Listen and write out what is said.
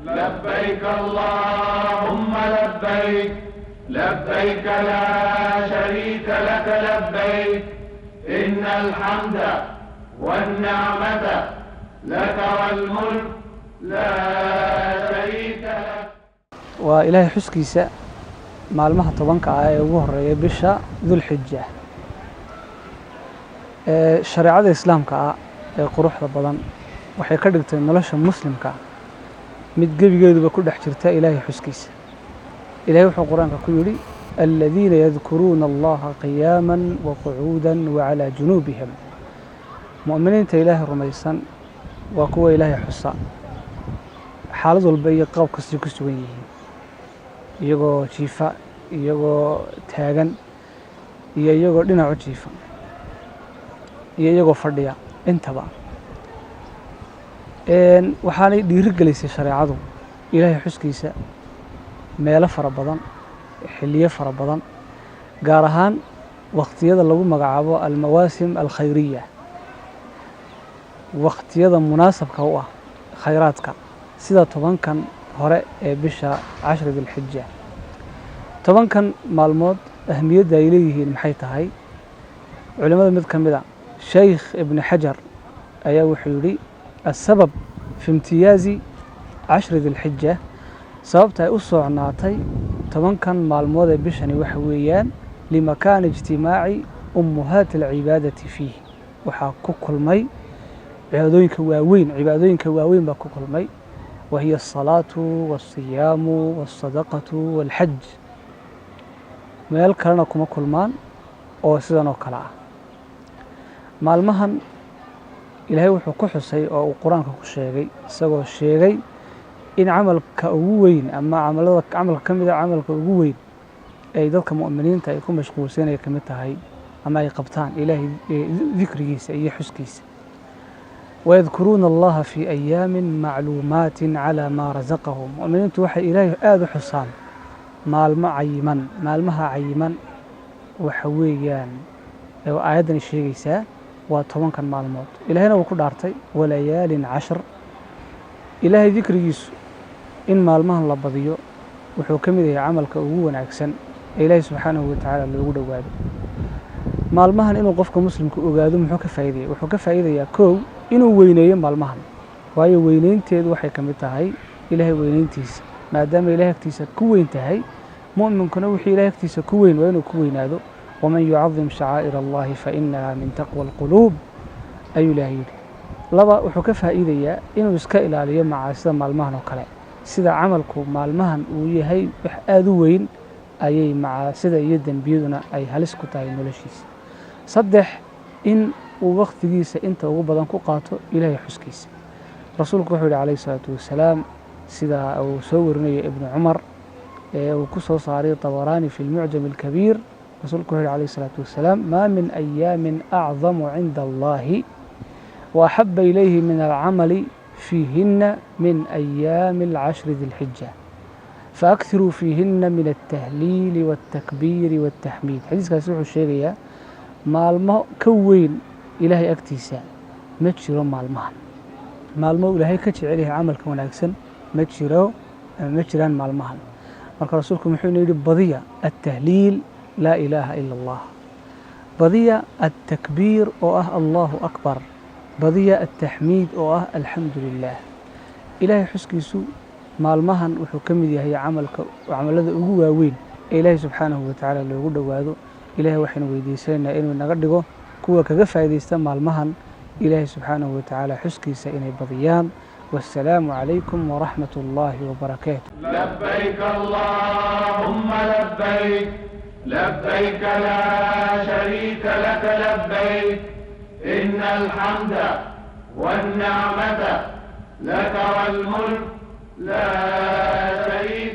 لبيك اللهم لبيك لبيك لا شريك لك لبيك إن الحمد والنعمة لك والملك لا شريك لك. وإلهي حسكيسا maalmaha tobanka ah ee ugu horeeya bisha Dhulhijja shariicada islaamka ah ee quruxda badan waxay ka dhigtay nolosha muslimka mid gebigeeduba ku dhex jirta Ilaahay xuskiisa. Ilaahay wuxuu Quraanka ku yiri alladheena yadhkuruna Allaha qiyaman wa qu'udan wa 'ala junubihim. Mu'miniinta Ilaahay rumaysan waa kuwa Ilaahay xusa xaalad walba iyo qaab kasta ku sugan yihiin, iyagoo jiifa, iyagoo taagan, iyo iyagoo dhinac u jiifa, iyo iyagoo fadhiya intaba. waxaanay dhiirigelisay shareecadu Ilaahay xuskiisa meelo fara badan, xilliyo fara badan, gaar ahaan waqtiyada lagu magacaabo almawaasim alkhayriya, waqtiyada munaasabka u ah khayraadka sida tobankan hore ee bisha 10 Dhulhijja. tobankan maalmood ahmiyadda ay leeyihiin maxay tahay? culimada mid ka mid ah Sheikh Ibn Hajar ayaa wuxuu yiri السبب في امتياز 10 Dhulhijja sababta ay u socnaatay tobankan maalmood ee bishani waxa weeyaan limakaan ijtimaaci ummahaat al-cibaadati fihi, waxa ku kulmay cibaadooyinka waaweyn baa ku kulmay, وهي الصلاة والصيام والصدقة والحج. meel kalena kuma kulmaan oo sidan oo kala ah. maalmahan Ilaahay wuxuu ku xusay oo uu Quraanka ku sheegay isagoo sheegay in camalka ugu weyn ama camalka kamid ah camalka ugu weyn ay dadka mu'miniinta ay ku mashquulsan kamid tahay ama ay qabtaan Ilaahay dhikrigiisa iyo xuskiisa. ويذكرون الله في أيام معلومات على ما رزقهم. مؤمنين توحي إلهي آذو حصان مالمها عيمن وحويان لو آيادني الشيء وطبعا كان معلومات إلهينا وكل عرتي وليال 10. إلهي ذكر يسو إن مالمها الله بضيو وحكم ذي عملك أغوان عكسن إلهي سبحانه وتعالى اللي يقول وابد maalmahan inuu qofka muslimku ogaado wuxuu ka faa'iideeyaa koow inuu weyneeyo maalmahan, waayo weyneynteedu waxay kamid tahay Ilaahay weyneyntiisa. maadaama Ilaahay agtiisa ku weyn tahay, mu'minkuna wixii Ilaahay agtiisa ku weyn waa inuu ku weynaado. waman yu'azzim sha'aa'ir Allahi fa innaha min taqwa al-qulub ayuu Ilaahay yiri. laba, wuxuu ka faa'iideeyaa inuu iska ilaaliyo macaasida maalmahan oo kale, sida camalku maalmahan uu yahay wax aad u weyn ayay macaasida iyo dambiyaduna ay halis ku tahay noloshiisa. saddex, in uu waqtigiisa inta ugu badan ku qaato Ilaahay xuskiisa. rasuulku wuxuu yiri calayhi salaatu wasalaam sida uu soo warinayo Ibn Umar ee uu ku soo saaray Tabarani fi al-Mu'jam al-Kabir. rasuulku wuxuu yiri calayhi salaatu wasalaam ma min ayaamin a'zamu 'inda Allahi wa ahabba ilayhi min al-'amali fihinna min ayami al-'10 Dhul-Hijja فأكثروا فيهن من التهليل والتكبير والتحميد. حديث كاسو wuxuu sheegaya maalmo ka weyn Ilaahay agtiisa ma jiro maalmo Ilaahay ka jecel yahay amalka wanaagsan ma jiraan maalmahan. marka rasuulku wuxuu yiri badiya at-tahliil la ilaha illa Allah, badiya at-takbir oo ah Allahu akbar, badiya at-tahmid oo ah alhamdulillah. Ilaahay xuskiisu maalmahan wuxuu ka mid yahay camalada ugu waaweyn ee Ilaahay subxaanahu wa ta'ala loogu dhawaado. Ilaahay waxaan weydiisanaynaa inuu naga dhigo kuwa kaga faa'iideysta maalmahan Ilaahay subxaanahu wa ta'ala xuskiisa inay badiyaan. والسلام عليكم ورحمة الله وبركاته. لبيك اللهم لبيك لبيك لا شريك لك لبيك إن الحمد والنعمة لك والملك لا شريك